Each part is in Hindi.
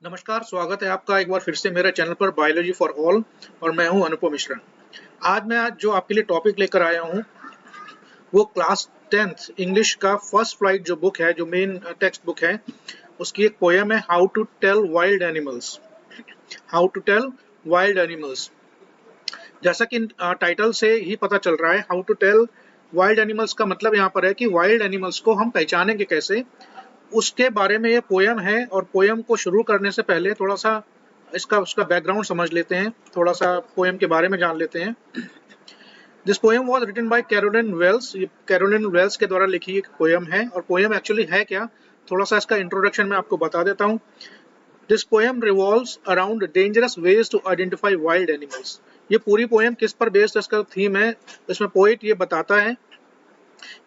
नमस्कार, स्वागत है आपका एक बार फिर से मेरे चैनल पर बायोलॉजी फॉर ऑल। और मैं हूं अनुपम मिश्रा। आज जो आपके लिए टॉपिक लेकर आया हूं वो क्लास 10th इंग्लिश का फर्स्ट फ्लाइट जो बुक है, जो मेन टेक्स्ट बुक है, उसकी एक पोयम है how to tell wild animals. How to tell wild animals, जैसा कि टाइटल से ही पता चल रहा है, how to tell wild animals का मतलब यहाँ पर है कि वाइल्ड एनिमल्स को हम पहचानेंगे कैसे, उसके बारे में ये पोयम है। और पोयम को शुरू करने से पहले थोड़ा सा इसका उसका बैकग्राउंड समझ लेते हैं, थोड़ा सा पोयम के बारे में जान लेते हैं। This poem was written by Carolyn Wells. ये कैरोलिन वेल्स के द्वारा लिखी एक पोयम है। और पोयम एक्चुअली है क्या, थोड़ा सा इसका इंट्रोडक्शन मैं आपको बता देता हूँ। This poem revolves around dangerous ways to identify wild animals. ये पूरी पोयम किस पर बेस्ड इसका थीम है, इसमें पोइट ये बताता है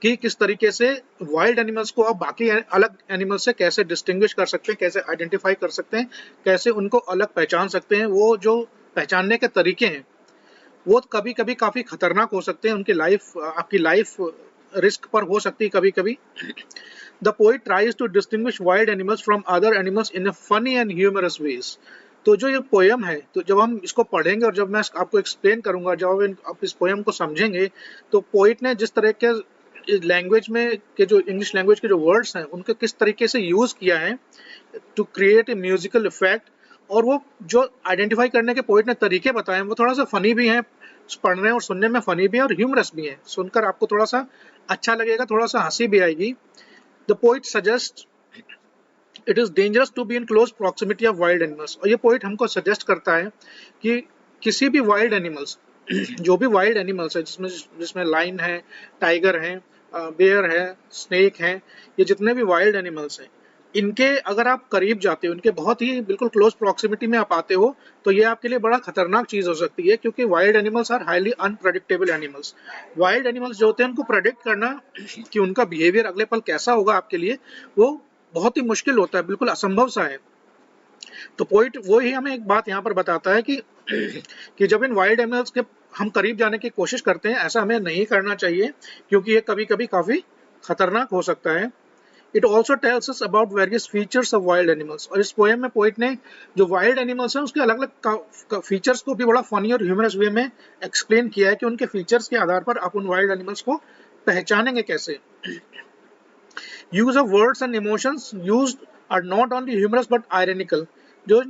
कि किस तरीके से वाइल्ड एनिमल्स को आप बाकी अलग एनिमल्स से कैसे डिस्टिंग्विश कर सकते हैं, कैसे आइडेंटिफाई कर सकते हैं, कैसे उनको अलग पहचान सकते हैं। वो जो पहचानने के तरीके हैं वो कभी कभी काफी खतरनाक हो सकते हैं, उनकी लाइफ, आपकी लाइफ रिस्क पर हो सकती है कभी कभी। The poet tries to distinguish wild animals from other animals in a funny and humorous ways. तो जो ये पोयम है, तो जब हम इसको पढ़ेंगे और जब मैं आपको एक्सप्लेन करूंगा, जब आप इस पोयम को समझेंगे, तो पोइट ने जिस तरह के लैंग्वेज में के जो इंग्लिश लैंग्वेज के जो वर्ड्स हैं उनके किस तरीके से यूज किया है to create a musical effect, और वो जो आइडेंटिफाई करने के पोइट ने तरीके बताए हैं वो थोड़ा सा फनी भी हैं, पढ़ने और सुनने में फनी भी है और ह्यूमरस भी है। सुनकर आपको थोड़ा सा अच्छा लगेगा, थोड़ा सा हंसी भी आएगी। The poet suggest it is dangerous to be in close proximity of wild animals. और ये पोइट हमको सजेस्ट करता है कि किसी भी वाइल्ड एनिमल्स जो भी वाइल्ड एनिमल्स है, जिसमें जिसमें लाइन है, टाइगर है, बेयर है, स्नेक है, ये जितने भी वाइल्ड एनिमल्स हैं, इनके अगर आप करीब जाते हो, इनके बहुत ही बिल्कुल क्लोज प्रॉक्सिमिटी में आप आते हो, तो ये आपके लिए बड़ा खतरनाक चीज हो सकती है। क्योंकि wild animals are highly unpredictable animals. Wild animals जो होते हैं उनको प्रेडिक्ट करना कि उनका बिहेवियर अगले पल कैसा होगा आपके लिए, वो बहुत ही मुश्किल होता है, बिल्कुल असंभव सा है। तो पोइट वो ही हमें एक बात यहाँ पर बताता है कि कि जब इन वाइल्ड एनिमल्स के हम करीब जाने की कोशिश करते हैं, ऐसा हमें नहीं करना चाहिए, क्योंकि ये कभी कभी काफी खतरनाक हो सकता है। It also tells us about various features of wild animals. और इस पोएम में पोइट ने जो वाइल्ड एनिमल्स हैं उसके अलग अलग फीचर्स को भी बड़ा फनी और ह्यूमरस वे में एक्सप्लेन किया है कि उनके फीचर्स के आधार पर आप उन वाइल्ड एनिमल्स को पहचानेंगे कैसे। Use of words and emotions used are not only humorous but ironical. जो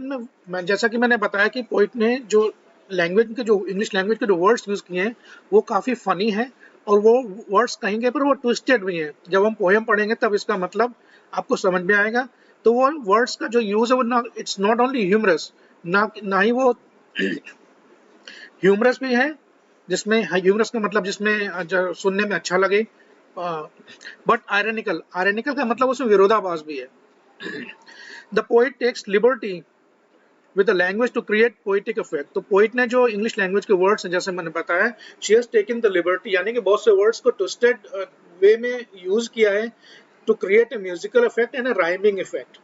जैसा कि मैंने बताया कि पोइट ने जो लैंग्वेज के, जो इंग्लिश लैंग्वेज के जो वर्ड्स यूज किए हैं वो काफी फनी है, और वो वर्ड्स कहेंगे पर वो ट्विस्टेड भी हैं। जब हम पोएम पढ़ेंगे तब इसका मतलब आपको समझ में आएगा। तो वो वर्ड्स का जो यूज है वो ना, इट्स नॉट ओनली ह्यूमरस, ना ही वो ह्यूमरस भी है, जिसमें ह्यूमरस का मतलब जिसमें जो सुनने में अच्छा लगे, बट आयरनिकल, आयरनिकल का मतलब उसमें विरोधाभास भी है। The poet takes liberty with the language to create poetic effect. तो पोइट ने जो इंग्लिश लैंग्वेज के वर्ड्स हैं, जैसे मैंने बताया, she has taken the liberty, यानी कि बहुत से वर्ड्स को ट्विस्टेड वे में यूज किया है to create a musical effect and a rhyming effect.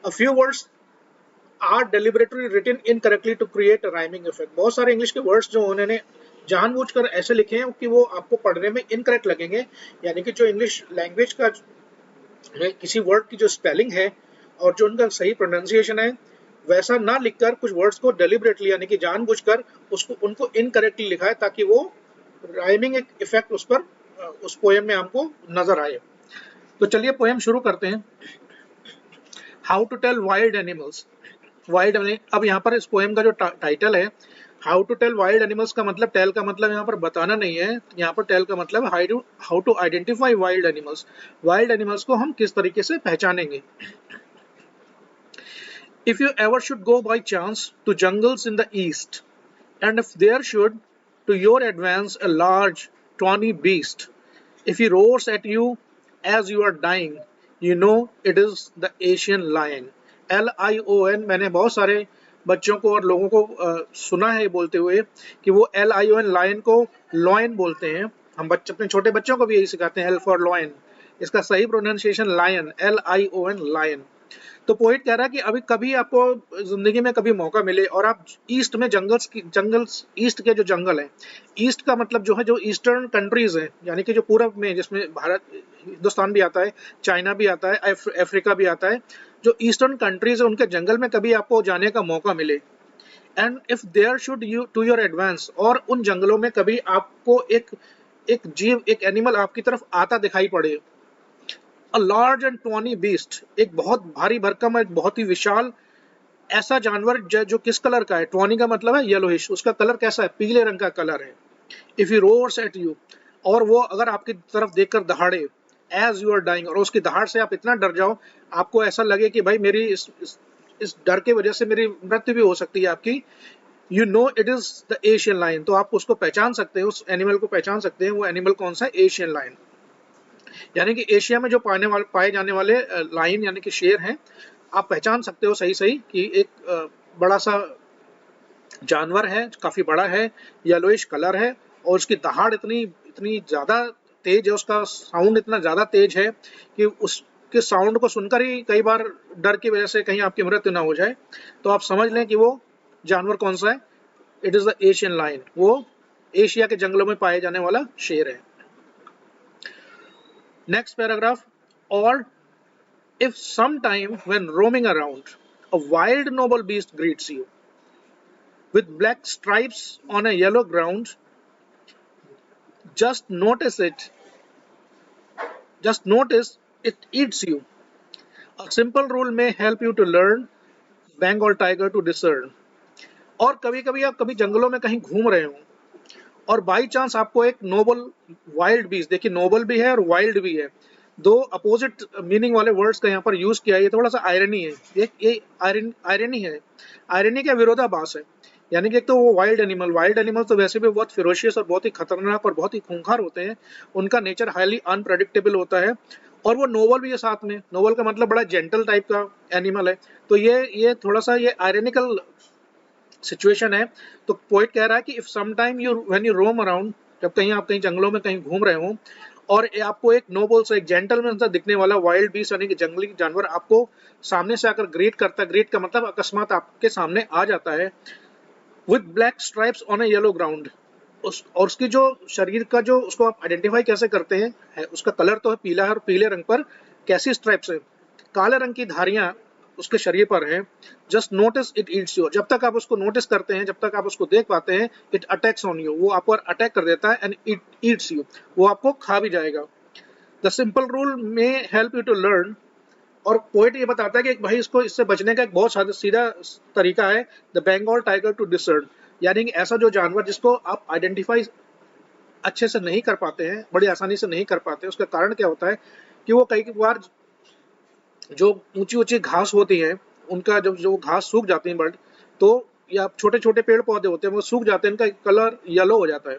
A few words are deliberately written incorrectly to create a rhyming effect. बहुत सारे इंग्लिश के वर्ड्स जो उन्होंने जानबूझकर ऐसे लिखे हैं कि वो आपको पढ़ने में इनकरेक्ट लगेंगे, यानी कि जो इंग्लिश लैंग्वेज का किसी वर्ड की जो स्पेलिंग है और जो उनका सही प्रोनाउंसिएशन है, वैसा ना लिखकर कुछ वर्ड्स को डेलिबरेटली यानी कि जानबूझकर उसको उनको इनकरेक्टली लिखा है, ताकि वो राइमिंग इफेक्ट उस पर उस पोएम में हमको नजर आए। तो चलिए पोएम शुरू करते हैं। How to tell wild animals. Wild, अब यहाँ पर इस पोएम का जो टाइटल है how to tell wild animals, का मतलब टेल का मतलब यहाँ पर बताना नहीं है, यहाँ पर टेल का मतलब how to identify wild animals. Wild animals को हम किस तरीके से पहचानेंगे। If you ever should go by chance to jungles in the east, and if there should to your advance a large, tawny beast, if he roars at you as you are dying, you know it is the Asian lion. LION, मैंने बहुत सारे बच्चों को और लोगों को सुना है बोलते हुए कि वो LION लायन को लॉयन बोलते हैं। हम बच्चे अपने छोटे बच्चों को भी यही सिखाते हैं, L फॉर लॉयन। इसका सही प्रोनाउंसिएशन लायन, LION लायन। तो पोइट कह रहा है कि अभी कभी आपको जिंदगी में कभी मौका मिले और आप ईस्ट में जंगल्स ईस्ट के जो जंगल है, ईस्ट का मतलब जो है जो ईस्टर्न कंट्रीज है, यानी कि जो पूरब में, जिसमें भारत हिंदुस्तान भी आता है, चाइना भी आता है, अफ्रीका भी आता है, जो ईस्टर्न कंट्रीज है उनके जंगल में कभी आपको जाने का मौका मिले, and if there should you to your advance, और उन जंगलों में कभी आपको एक एक जीव, एक एनिमल आपकी तरफ आता दिखाई पड़े, a large and tawny beast, एक बहुत भारी भरकम, एक बहुत ही विशाल ऐसा जानवर जो किस कलर का है, टॉनी का मतलब है येलोइश, उसका कलर कैसा है, पीले रंग का कलर है। If he roars at you, और वो अगर आपकी तरफ देखकर दहाड़े, एज यू आर डाइंग, और उसकी दहाड़ से आप इतना डर जाओ, आपको ऐसा लगे कि भाई मेरी इस डर की वजह से मेरी मृत्यु भी हो सकती है आपकी, you know it is the Asian lion, तो आप उसको पहचान सकते हैं, उस एनिमल को पहचान सकते हैं। वो एनिमल कौन सा है, एशियन लायन, यानी कि एशिया में जो पाए जाने वाले लायन यानी कि शेर हैं, आप पहचान सकते हो सही सही कि एक बड़ा सा जानवर है, काफी बड़ा है, येलोइश कलर है, और उसकी दहाड़ इतनी इतनी ज्यादा तेज है, उसका साउंड इतना ज्यादा तेज है कि उसके साउंड को सुनकर ही कई बार डर की वजह से कहीं आपकी मृत्यु ना हो जाए। तो आप समझ लें कि वो जानवर कौन सा है, it is the Asian lion, वो एशिया के जंगलों में पाए जाने वाला शेर है। नेक्स्ट पैराग्राफ, और if sometime when roaming around, a wild noble beast greets you with black stripes on a yellow ground, just notice it, just notice it eats you. A simple rule may help you to learn Bengal tiger to discern. और कभी कभी आप कभी जंगलों में कहीं घूम रहे हो और बाई चांस आपको एक नोबल वाइल्ड बीस्ट, देखिए नोबल भी है और वाइल्ड भी है, दो अपोजिट मीनिंग वाले वर्ड्स का यहाँ पर यूज किया है, ये थोड़ा सा आयरनी है, ये आयरनी है, आयरनी का विरोधाभास है। यानी कि एक तो वो वाइल्ड एनिमल तो वैसे भी बहुत फिरोशियस और बहुत ही खतरनाक और बहुत ही खूंखार होते हैं, उनका नेचर हाईली अनप्रेडिक्टेबल होता है, और वो नोबल भी है साथ में, नोबल का मतलब बड़ा जेंटल टाइप का एनिमल है। तो ये थोड़ा सा ये आयरनिकल सिचुएशन है। तो पोइट कह रहा है कि if sometime you when you roam around, जब कहीं आप कहीं जंगलों में कहीं घूम रहे हो और आपको एक नोबल सा, एक जेंटलमैन सा दिखने वाला वाइल्ड बीस्ट यानी कि जंगली जानवर आपको सामने से आकर ग्रीट करता है, ग्रीट का मतलब अकस्मात आपके सामने आ जाता है, with black stripes on A yellow ground, और उसकी जो शरीर का जो उसको आप आइडेंटिफाई कैसे करते हैं, उसका कलर तो है पीला है, और पीले रंग पर कैसी स्ट्राइप्स है, काले रंग की धारियां उसके शरीर पर है। Just notice it eats you, जब तक आप उसको नोटिस करते हैं, जब तक आप उसको देख पाते हैं, इट अटैक्स ऑन यू, वो आप पर अटैक कर देता है, एंड इट ईट्स यू, वो आपको खा भी जाएगा। द सिंपल रूल में हेल्प यू टू लर्न, और पोइट ये बताता है कि भाई इसको, इससे बचने का एक बहुत सीधा तरीका है, the Bengal tiger to discern, यानी कि ऐसा जो जानवर जिसको आप आइडेंटिफाई अच्छे से नहीं कर पाते हैं, बड़ी आसानी से नहीं कर पाते, उसका कारण क्या होता है कि वो कई बार जो ऊंची ऊंची घास होती है, उनका जब जो घास सूख जाती है बर्ड, तो या छोटे छोटे पेड़ पौधे होते हैं वो सूख जाते हैं, इनका कलर येलो हो जाता है,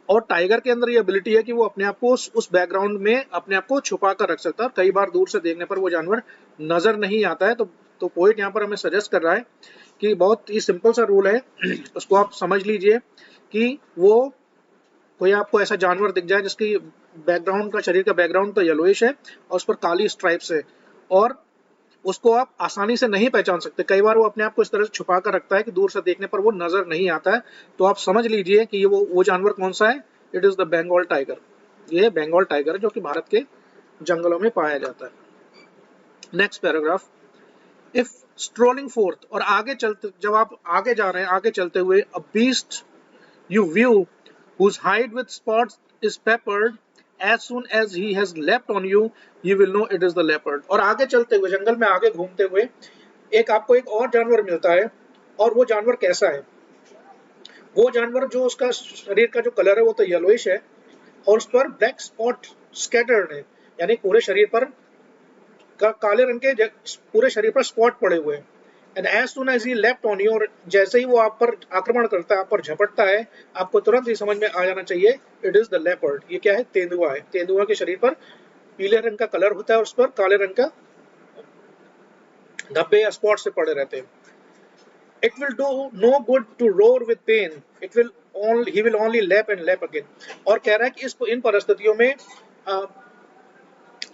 और टाइगर के अंदर ये एबिलिटी है कि वो अपने आप को उस बैकग्राउंड में अपने आप को छुपा कर रख सकता है, कई बार दूर से देखने पर वो जानवर नजर नहीं आता है। तो पोइट यहाँ पर हमें सजेस्ट कर रहा है कि बहुत ही सिंपल सा रूल है, उसको आप समझ लीजिए कि वो कोई आपको ऐसा जानवर दिख जाए जिसकी बैकग्राउंड का, शरीर का बैकग्राउंड तो येलोइश है और उस पर काली स्ट्राइप्स है, और उसको आप आसानी से नहीं पहचान सकते, कई बार वो अपने आप को इस तरह से छुपा कर रखता है कि दूर से देखने पर वो नजर नहीं आता है, तो आप समझ लीजिए कि ये वो जानवर कौन सा है, it is the Bengal tiger, ये बंगाल टाइगर है जो कि भारत के जंगलों में पाया जाता है। Next paragraph, if strolling fourth, और आगे चलते, जब आप आगे जा रहे हैं, आगे चलते हुए, a beast you view whose hide with spots is peppered, as soon as he has leapt on you, you will know it is the leopard। और आगे चलते हुए, जंगल में आगे घूमते हुए एक आपको एक और जानवर मिलता है, और वो जानवर कैसा है, वो जानवर जो उसका शरीर का जो कलर है वो तो येलोइश है, और उस पर ब्लैक स्पॉट स्कैटर्ड है, यानी पूरे शरीर पर काले रंग के पूरे शरीर पर स्पॉट पड़े हुए हैं। And as soon as he left on you, और जैसे ही वो आप पर आक्रमण करता है, आप पर झपटता है, आपको तुरंत ही समझ में आ जाना चाहिए, इट इज द लेपर्ड, ये क्या है, तेंदुआ है। तेंदुआ के शरीर पर पीले रंग का कलर होता है और उस पर काले रंग का धब्बे या स्पॉट से पड़े रहते हैं। It will do no good to roar with pain, it will only he will only lap and lap again. और कह रहा है कि इन परिस्थितियों में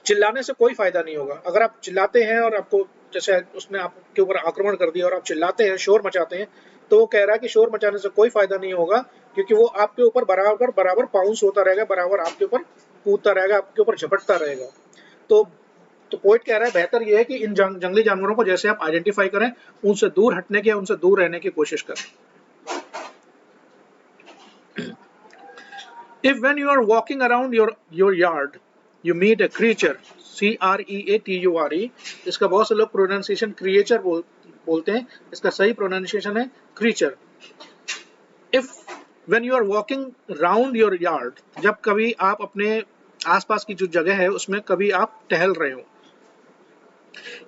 चिल्लाने से कोई फायदा नहीं होगा। अगर आप चिल्लाते हैं और आपको, जैसे उसने आपके ऊपर आक्रमण कर दिया और आप चिल्लाते हैं, शोर मचाते हैं, तो वो कह रहा है कि शोर मचाने से कोई फायदा नहीं होगा, क्योंकि वो आपके ऊपर बराबर बराबर पाउंस होता रहेगा, बराबर आपके ऊपर कूदता रहेगा, आपके ऊपर झपटता रहेगा। तो तो पोइट कह रहा है बेहतर यह है कि इन जंगली जानवरों को जैसे आप आइडेंटिफाई करें, उनसे दूर हटने की, उनसे दूर रहने की कोशिश करें। If when you are walking around your yard, you meet a creature, CREATURE, इसका बहुत से लोग प्रोनाउंसिएशन क्रिएचर बोलते हैं, इसका सही प्रोनाउंसिएशन है creature. If when you are walking round your yard, जब कभी आप अपने आसपास की जो जगह है उसमें कभी आप टहल रहे हो,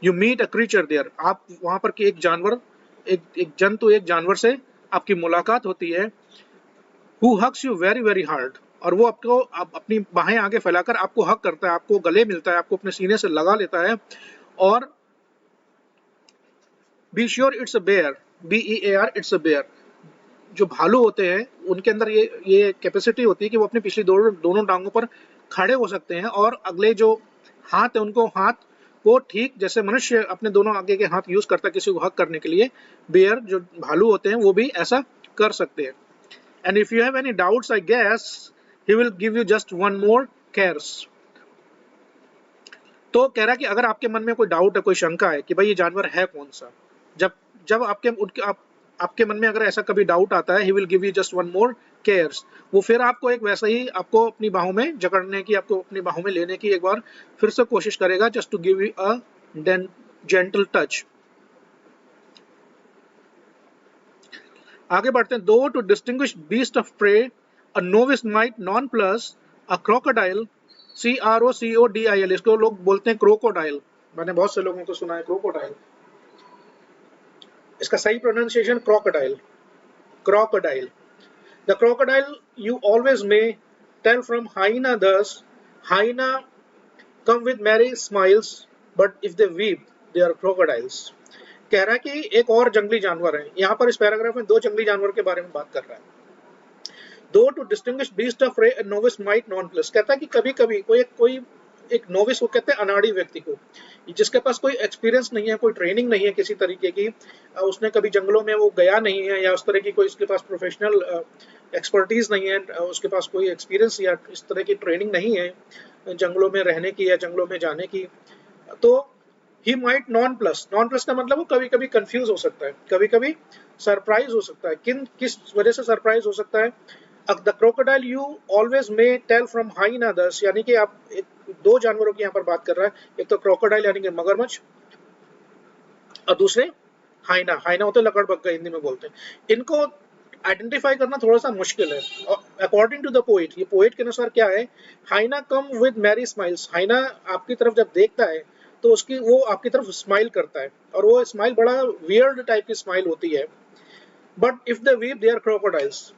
you meet a creature there, आप वहां पर एक जानवर, एक जंतु, एक जानवर से आपकी मुलाकात होती है, who hugs you very very hard, और वो आपको अपनी बाहें आगे फैलाकर आपको हक करता है, आपको गले मिलता है, आपको अपने सीने से लगा लेता है। और be sure it's a bear, BEAR, it's a bear. जो भालू होते हैं उनके अंदर ये कैपेसिटी होती है कि वो अपनी पिछली दोनों टांगों पर खड़े हो सकते हैं और अगले जो हाथ है उनको हाथ को ठीक जैसे मनुष्य अपने दोनों आगे के हाथ यूज करता है किसी को हक करने के लिए, बेयर जो भालू होते हैं वो भी ऐसा कर सकते हैं। And if you have any doubts, I guess he will give you just one more cares. तो कह रहा है कि अगर आपके मन में कोई डाउट है, कोई शंका है कि भाई ये जानवर है कौन सा, जब जब आपके मन में अगर ऐसा कभी डाउट आता है, he will give you just one more cares, वो फिर आपको एक वैसा ही आपको अपनी बाहों में जकड़ने की, आपको अपनी बाहों में लेने की एक बार फिर से कोशिश करेगा, just to give you a gentle touch. आगे बढ़ते हैं। Though to distinguish beast of prey, a novice might nonplus a crocodile, CROCODIL, इसको लोग बोलते हैं क्रोकोडाइल, मैंने बहुत से लोगों को सुना है क्रोकोडाइल, इसका सही pronunciation crocodile, crocodile. The crocodile you always may tell from hyena thus, hyena come with merry smiles but if they weep they are crocodiles. कह रहा है कि एक और जंगली जानवर है, यहाँ पर इस पैराग्राफ में दो जंगली जानवर के बारे में बात कर रहा है। Though to distinguish beast of prey, novice might nonplus, कहता है कि कभी कभी कोई एक नोविस को कहते हैं अनाड़ी व्यक्ति को, जिसके पास कोई एक्सपीरियंस नहीं है, कोई ट्रेनिंग नहीं है किसी तरीके की, उसने कभी जंगलों में वो गया नहीं है या उस तरह की कोई उसके पास प्रोफेशनल एक्सपर्टीज नहीं है, उसके पास कोई एक्सपीरियंस या इस तरह की ट्रेनिंग नहीं है जंगलों में रहने की या जंगलों में जाने की, तो ही माइट नॉन प्लस का मतलब वो कभी कभी कंफ्यूज हो सकता है, कभी कभी सरप्राइज हो सकता है। किस वजह से सरप्राइज हो सकता है? The crocodile you always may tell from hyena others, यानी कि आप दो जानवरों की यहाँ पर बात कर रहा है, एक तो क्रोकोडाइल यानी कि मगरमच्छ और दूसरे हाइना, हाइना होते लकड़बग्गा हिंदी में बोलते हैं। इनको आइडेंटिफाई करना थोड़ा सा मुश्किल है। अकॉर्डिंग टू द पोइट, ये पोइट के अनुसार क्या है, हाइना कम विद मैरी स्माइल्स, हाइना आपकी तरफ जब देखता है तो वो आपकी तरफ स्माइल करता है और वो स्माइल बड़ा वियर्ड टाइप की स्माइल होती है। But if they weep they are crocodiles,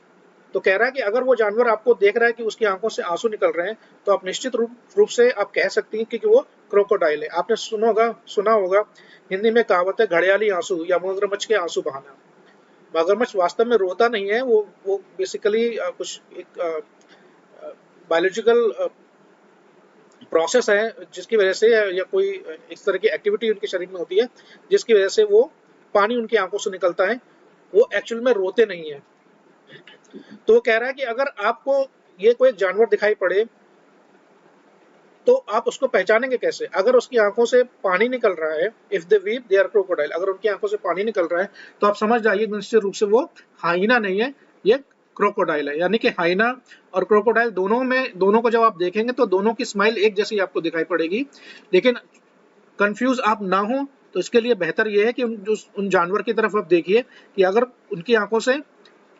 तो कह रहा है कि अगर वो जानवर आपको देख रहा है कि उसकी आंखों से आंसू निकल रहे हैं तो आप निश्चित रूप से आप कह सकती हैं कि वो क्रोकोडाइल है। आपने सुना होगा हिंदी में कहावत है घड़ियाली आंसू या मगरमच्छ के आंसू बहाना। मगरमच्छ वास्तव में रोता नहीं है, वो बेसिकली कुछ एक बायोलॉजिकल प्रोसेस है जिसकी वजह से या कोई इस तरह की एक्टिविटी उनके शरीर में होती है जिसकी वजह से वो पानी उनकी आंखों से निकलता है, वो एक्चुअल में रोते नहीं है। तो वो कह रहा है कि अगर आपको ये कोई जानवर दिखाई पड़े तो आप उसको पहचानेंगे कैसे? अगर उसकी आंखों से पानी निकल रहा है, if they weep they are crocodile, अगर उनकी आंखों से पानी निकल रहा है तो आप समझ जाइए निश्चित रूप से वो हाइना नहीं है, ये क्रोकोडाइल है। यानी कि हाइना और क्रोकोडाइल दोनों को जब आप देखेंगे तो दोनों की स्माइल एक जैसी आपको दिखाई पड़ेगी, लेकिन कंफ्यूज आप ना हो तो इसके लिए बेहतर यह है कि उन जानवर की तरफ आप देखिए कि अगर उनकी आंखों से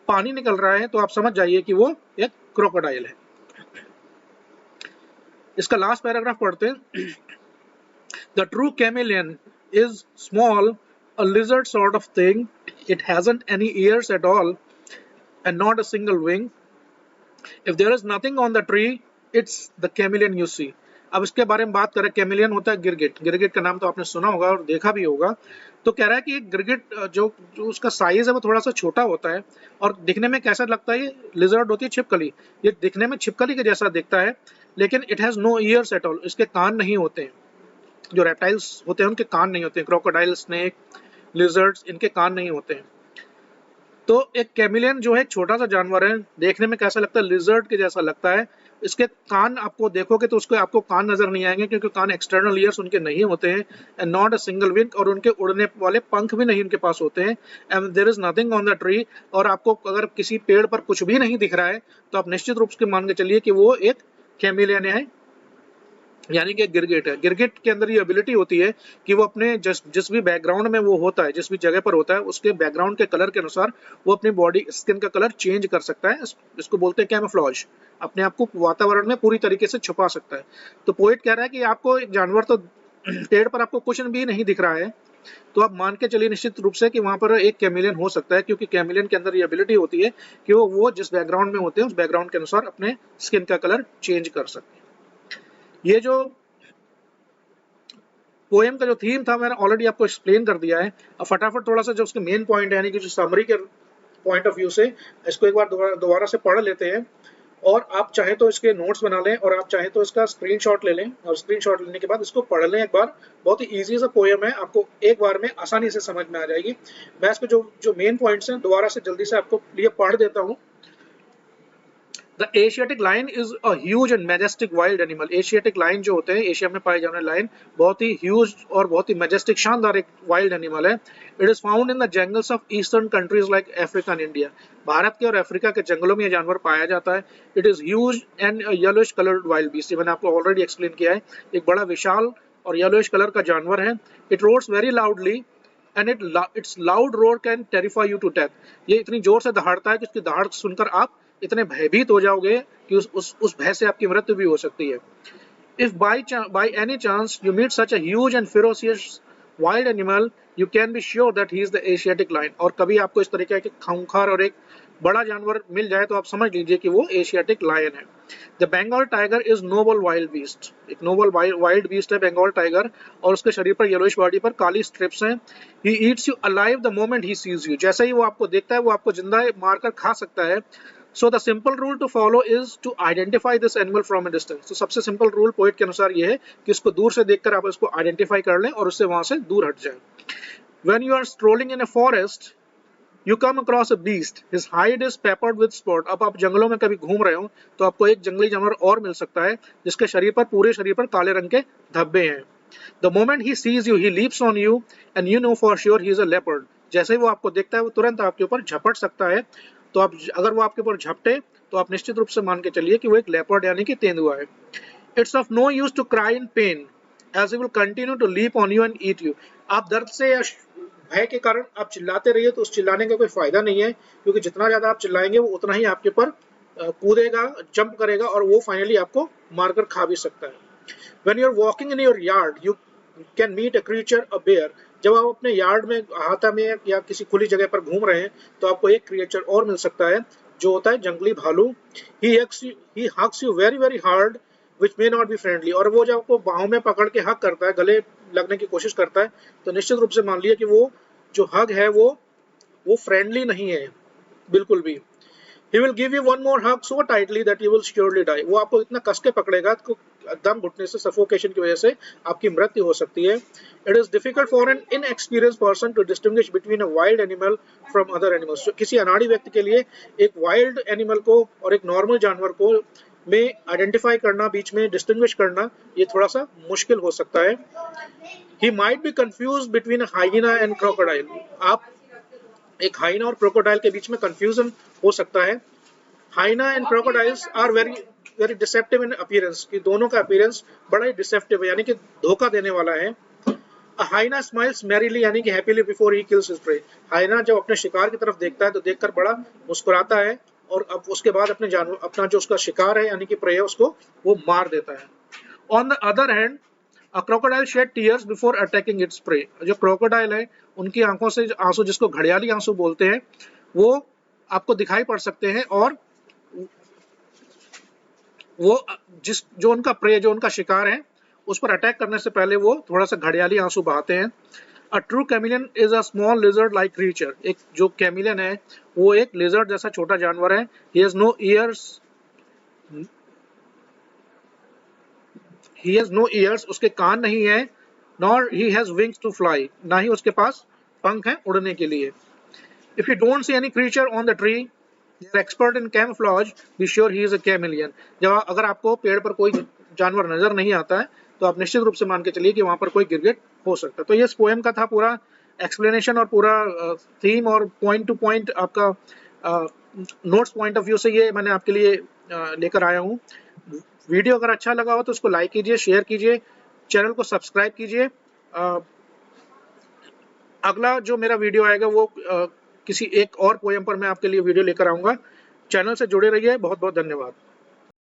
पानी निकल रहा है तो आप समझ जाइए कि वो एक क्रोकोडाइल है। इसका लास्ट पैराग्राफ पढ़ते हैं। The true chameleon is small, a lizard sort of thing. It hasn't any ears at all and not a single wing. If there is nothing on the tree, it's the chameleon you see. अब इसके बारे में बात करें, कैमिलियन होता है गिरगिट, गिरगिट का नाम तो आपने सुना होगा और देखा भी होगा। तो कह रहा है कि गिरगिट जो उसका साइज है वो थोड़ा सा छोटा होता है और दिखने में कैसा लगता है, ये लिजर्ड होती है छिपकली, ये दिखने में छिपकली के जैसा दिखता है, लेकिन it has no ears at all, इसके कान नहीं होते हैं। जो रेप्टाइल्स होते हैं उनके कान नहीं होते हैं, क्रोकोडाइल, स्नेक, लिजर्ड्स, इनके कान नहीं होते हैं। तो एक कैमिलियन जो है छोटा सा जानवर है, देखने में कैसा लगता है, लिजर्ड के जैसा लगता है, इसके कान आपको देखोगे तो उसको आपको कान नजर नहीं आएंगे, क्योंकि कान एक्सटर्नल ईयर्स उनके नहीं होते हैं, and not a single wing, और उनके उड़ने वाले पंख भी नहीं उनके पास होते हैं, and there is nothing on the tree. और आपको अगर किसी पेड़ पर कुछ भी नहीं दिख रहा है तो आप निश्चित रूप से मान के चलिए कि वो एक कैमिलियन है, यानी कि गिरगिट है। गिरगिट के अंदर ये एबिलिटी होती है कि वो अपने जिस भी बैकग्राउंड में वो होता है, जिस भी जगह पर होता है, उसके बैकग्राउंड के कलर के अनुसार वो अपनी बॉडी स्किन का कलर चेंज कर सकता है। इसको बोलते हैं कैमोफ्लेज, अपने आप को वातावरण में पूरी तरीके से छुपा सकता है। तो पोएट कह रहा है कि आपको एक जानवर तो पेड़ पर आपको कुछ भी नहीं दिख रहा है, तो आप मान के चलिए निश्चित रूप से कि वहां पर एक कैमिलियन हो सकता है, क्योंकि कैमिलियन के अंदर ये एबिलिटी होती है कि वो जिस बैकग्राउंड में होते हैं उस बैकग्राउंड के अनुसार अपने स्किन का कलर चेंज कर सकते हैं। ये जो पोएम का जो थीम था मैंने ऑलरेडी आपको एक्सप्लेन कर दिया है। अब फटाफट थोड़ा सा जो उसके मेन पॉइंट है, यानी कि जो समरी के पॉइंट ऑफ व्यू से इसको एक बार दोबारा से पढ़ लेते हैं, और आप चाहे तो इसके नोट्स बना लें, और आप चाहे तो इसका स्क्रीनशॉट ले लें, और स्क्रीनशॉट लेने के बाद इसको पढ़ लें एक बार। बहुत ही इजी सा पोएम है, आपको एक बार में आसानी से समझ में आ जाएगी। मैं इसको जो जो मेन पॉइंट्स हैं दोबारा से जल्दी से आपको लिए पढ़ देता हूँ। The Asiatic lion is a huge and majestic wild animal. Asiatic lion जो होते हैं, एशिया में पाए जाने वाले लाइन, बहुत ही ह्यूज और बहुत ही मैजेस्टिक शानदार एक वाइल्ड एनिमल है। It is found in the jungles of eastern countries like Africa and India. Bharat के और अफ्रीका के जंगलों में यह जानवर पाया जाता है। It is huge and yellowish coloured wild beast, मैंने आपको ऑलरेडी एक्सप्लेन किया है। एक बड़ा विशाल और येलोइश कलर का जानवर है। It roars very loudly and its loud roar can terrify you to death. ये इतनी जोर से दहाड़ता है कि उसकी दहाड़ सुनकर आप इतने भयभीत हो जाओगे कि उस भय से आपकी मृत्यु भी हो सकती है। If by any chance you meet such a huge and ferocious wild animal, you can be sure that he is the Asiatic lion। और कभी आपको इस तरीके के खूंखार और एक बड़ा जानवर मिल जाए तो आप समझ लीजिए कि वो एशियाटिक लायन है। The Bengal tiger is noble wild beast. एक नोबल वाइल्ड बीस्ट है बंगाल टाइगर, और उसके शरीर पर येलोइश बॉडी पर काली स्ट्रिप्स हैं। He eats you alive the moment he sees you. जैसे ही वो आपको देखता है वो आपको जिंदा मारकर खा सकता है। So the simple rule to follow is to identify this animal from a distance। तो सबसे सिंपल रूल पोएट के अनुसार ये है कि इसको दूर से देखकर आप इसको आइडेंटिफाई कर लें और उससे वहां से दूर हट जाएं। When you are strolling in a forest, you come across a beast. His hide is peppered with spot। अब आप जंगलों में कभी घूम रहे हो तो आपको एक जंगली जानवर और मिल सकता है जिसके शरीर पर पूरे शरीर पर काले रंग के धब्बे हैं। The moment he sees you, he leaps on you and you know for sure he is a leopard। जैसे ही वो आपको देखता है वो तुरंत आपके ऊपर झपट सकता है। तो आप अगर वो आपके ऊपर झपटे तो आप निश्चित रूप से मान के चलिए कि वो एक लेपर्ड यानी कि तेंदुआ है। It's of no use to cry in pain as he will continue to leap on you and eat you. आप दर्द से या भय के कारण आप चिल्लाते रहिए तो उस चिल्लाने का कोई फायदा नहीं है, क्योंकि जितना ज्यादा आप चिल्लाएंगे वो उतना ही आपके ऊपर कूदेगा, जंप करेगा, और वो फाइनली आपको मारकर खा भी सकता है। When you are walking in your yard, you can meet a creature, a bear। जब आप अपने यार्ड में अहाता में या किसी खुली जगह पर घूम रहे हैं तो आपको एक क्रिएचर और मिल सकता है जो होता है जंगली भालू। He hugs you very very hard, which may not be friendly। और वो जब आपको बाहों में पकड़ के हग करता है, गले लगने की कोशिश करता है, तो निश्चित रूप से मान लिया कि वो जो हग है वो फ्रेंडली नहीं है बिल्कुल भी। He will give you one more hug so tightly that you will surely die। वो आपको इतना कस के पकड़ेगा कि दम घुटने से, सफोकेशन की वजह से आपकी मृत्यु हो सकती है। It is difficult for an inexperienced person to distinguish between a wild animal from other animals। किसी अनाड़ी व्यक्ति के लिए एक वाइल्ड एनिमल को और एक नॉर्मल जानवर को में आइडेंटिफाई करना, बीच में डिस्टिंग्विश करना, ये थोड़ा सा मुश्किल हो सकता है। He might be confused between a hyena and crocodile। आप एक हाइना और क्रोकोडाइल के बीच में कंफ्यूजन हो सकता है। Hyena and crocodiles are very very deceptive in appearance, कि दोनों का अपीयरेंस बड़ा ही डिसेप्टिव है, यानी कि धोखा देने वाला है। अ हाइना स्माइल्स मैरीली, यानी कि happily before he kills his prey. Hyena जब अपने शिकार की तरफ देखता है तो देखकर बड़ा मुस्कुराता है, और अब उसके बाद अपना जो उसका शिकार है यानी कि प्रे है उसको वो मार देता है। On the other hand, A crocodile shed tears before attacking its prey। जो क्रोकोडाइल है उनकी आंखों से आंसू, जिसको घड़ियाली आंसू बोलते हैं, वो आपको दिखाई पड़ सकते हैं, और वो जो उनका प्रे, जो उनका शिकार है, उस पर अटैक करने से पहले वो थोड़ा सा घड़ियाली आंसू बहाते हैं। A true chameleon is a small lizard like creature. एक जो कैमिलियन है वो एक लिजर्ड जैसा छोटा जानवर है। ही हैज नो ईयर्स, उसके कान नहीं है। Nor he has wings to fly, ना ही उसके पास पंख हैं उड़ने के लिए। If you don't see any creature on the tree, They are expert in camouflage. Be sure he is a chameleon. जब अगर आपको पेड़ पर कोई जानवर नजर नहीं आता है तो आप निश्चित रूप से मान के चलिए कि वहां पर कोई गिरगिट हो सकता है। तो ये इस पोएम का था पूरा एक्सप्लेनेशन और पूरा थीम और पॉइंट टू पॉइंट आपका नोट्स पॉइंट ऑफ व्यू से ये मैंने आपके लिए लेकर आया हूँ। वीडियो अगर अच्छा लगा हो तो उसको लाइक कीजिए, शेयर कीजिए, चैनल को सब्सक्राइब कीजिए। अगला जो मेरा वीडियो आएगा वो किसी एक और पोएम पर मैं आपके लिए वीडियो लेकर आऊंगा। चैनल से जुड़े रहिए। बहुत बहुत धन्यवाद।